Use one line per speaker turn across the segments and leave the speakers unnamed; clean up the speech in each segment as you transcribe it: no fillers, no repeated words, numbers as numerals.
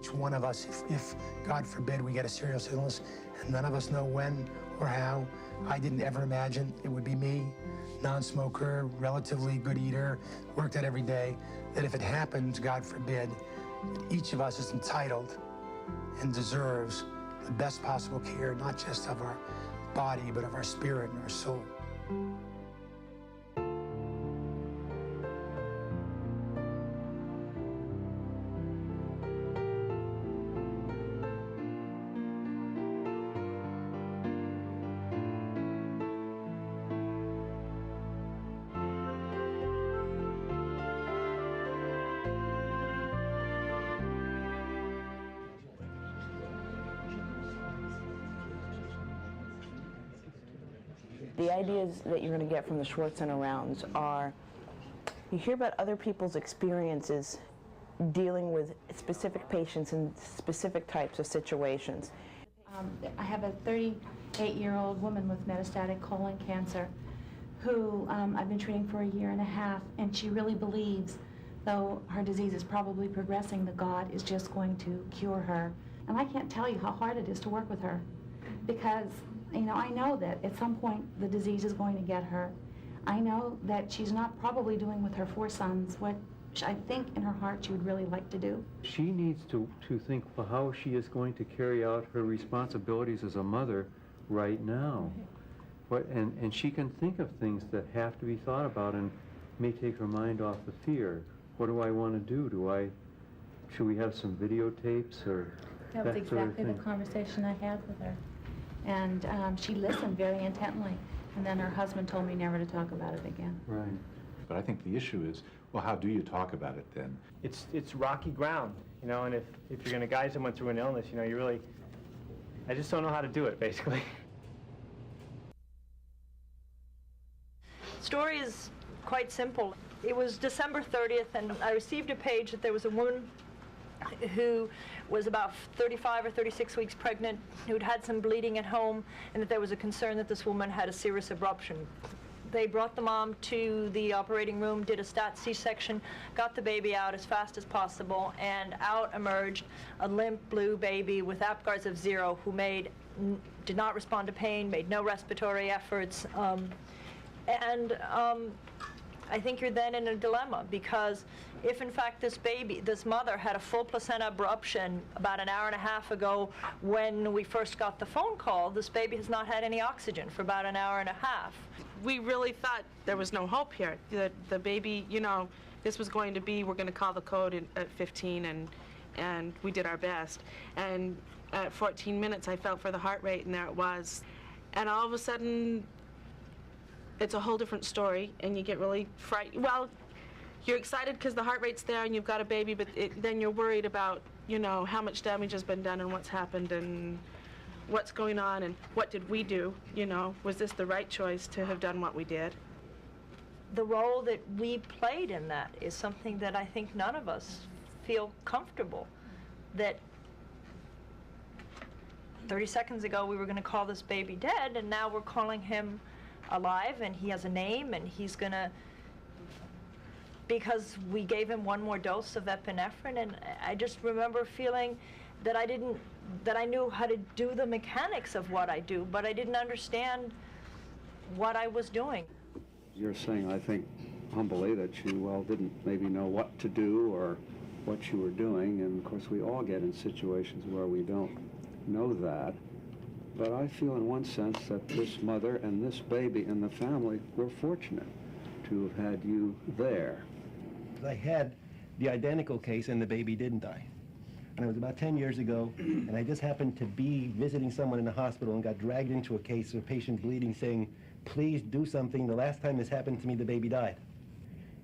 each one of us, if God forbid we get a serious illness, and none of us know when or how. I didn't ever imagine it would be me, non-smoker, relatively good eater, worked out every day, that if it happens, God forbid, each of us is entitled and deserves the best possible care, not just of our body, but of our spirit and our soul.
The ideas that you're going to get from the Schwartz Center rounds are, you hear about other people's experiences dealing with specific patients in specific types of situations.
I have a 38-year-old woman with metastatic colon cancer who I've been treating for 1.5 years, and she really believes, though her disease is probably progressing, that God is just going to cure her. And I can't tell you how hard it is to work with her, because I know that at some point the disease is going to get her. I know that she's not probably doing with her 4 sons what I think in her heart she would really like to do.
She needs to think how she is going to carry out her responsibilities as a mother right now. And she can think of things that have to be thought about and may take her mind off the fear. What do I want to do? Should we have some videotapes or
that was exactly the conversation I had with her. And she listened very intently, and then her husband told me never to talk about it again.
Right.
But I think the issue is, well, how do you talk about it then?
It's rocky ground, and if you're going to guide someone through an illness, you really, I just don't know how to do it, basically.
The story is quite simple. It was December 30th, and I received a page that there was a woman who was about 35 or 36 weeks pregnant, who'd had some bleeding at home, and that there was a concern that this woman had a serous abruption. They brought the mom to the operating room, did a stat C-section, got the baby out as fast as possible, and out emerged a limp blue baby with APGARs of 0 who did not respond to pain, made no respiratory efforts, I think you're then in a dilemma, because if in fact this mother had a full placenta abruption about 1.5 hours ago when we first got the phone call, this baby has not had any oxygen for about 1.5 hours.
We really thought there was no hope here. The baby, this was going to be, we're going to call the code at 15, and we did our best. And at 14 minutes, I felt for the heart rate, and there it was. And all of a sudden, it's a whole different story, and you get really frightened. Well, you're excited because the heart rate's there and you've got a baby, but then you're worried about, how much damage has been done and what's happened and what's going on and what did we do, Was this the right choice to have done what we did?
The role that we played in that is something that I think none of us feel comfortable. That 30 seconds ago we were going to call this baby dead, and now we're calling him alive, and he has a name, and he's gonna, because we gave him 1 more dose of epinephrine. And I just remember feeling that I knew how to do the mechanics of what I do, but I didn't understand what I was doing.
You're saying, I think, humbly, that you, didn't maybe know what to do or what you were doing, and of course we all get in situations where we don't know that. But I feel in one sense that this mother and this baby and the family were fortunate to have had you there.
I had the identical case and the baby didn't die. And it was about 10 years ago, and I just happened to be visiting someone in the hospital and got dragged into a case of a patient bleeding saying, please do something. The last time this happened to me, the baby died.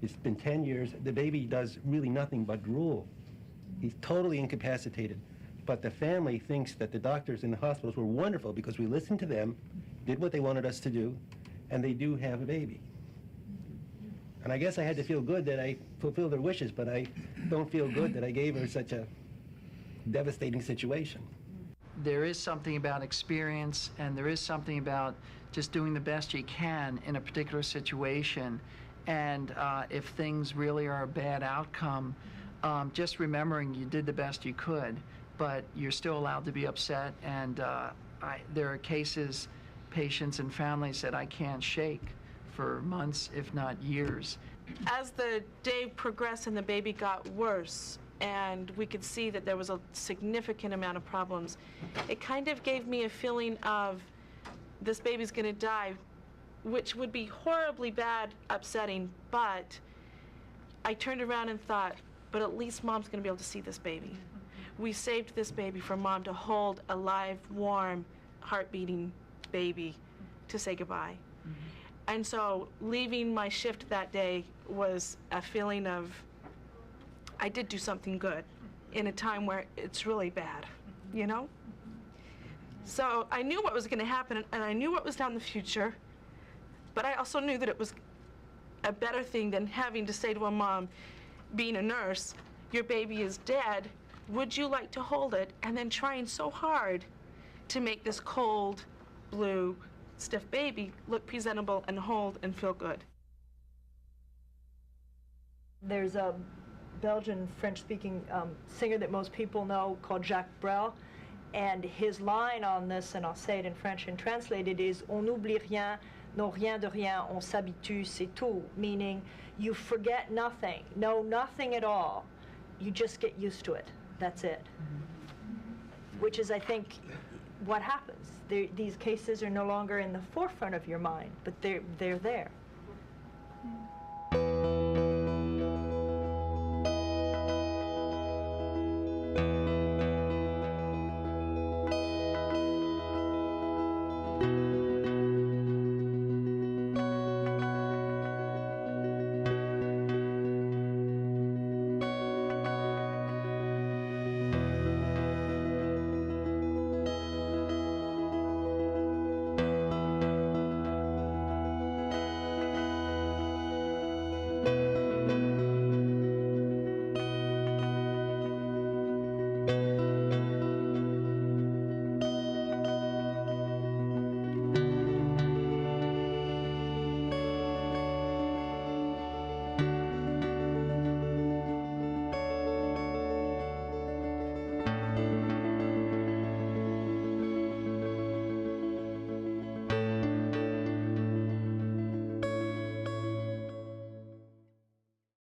It's been 10 years. The baby does really nothing but drool. He's totally incapacitated. But the family thinks that the doctors in the hospitals were wonderful because we listened to them, did what they wanted us to do, and they do have a baby. And I guess I had to feel good that I fulfilled their wishes, but I don't feel good that I gave her such a devastating situation.
There is something about experience, and there is something about just doing the best you can in a particular situation. And if things really are a bad outcome, just remembering you did the best you could, but you're still allowed to be upset, and there are cases, patients and families that I can't shake for months, if not years.
As the day progressed and the baby got worse, and we could see that there was a significant amount of problems, it kind of gave me a feeling of this baby's gonna die, which would be horribly bad, upsetting, but I turned around and thought, but at least Mom's gonna be able to see this baby. We saved this baby for Mom to hold a live, warm, heart-beating baby to say goodbye. And so leaving my shift that day was a feeling of, I did do something good in a time where it's really bad, you know? So I knew what was gonna happen, and I knew what was down the future, but I also knew that it was a better thing than having to say to a mom, being a nurse, your baby is dead, would you like to hold it? And then trying so hard to make this cold, blue, stiff baby look presentable and hold and feel good.
There's a Belgian French-speaking singer that most people know called Jacques Brel, and his line on this, and I'll say it in French and translated, is "On n'oublie rien, non rien de rien, on s'habitue, c'est tout," meaning you forget nothing, know nothing at all, you just get used to it, that's it. Which is, I think, what happens. These cases are no longer in the forefront of your mind, but they're there.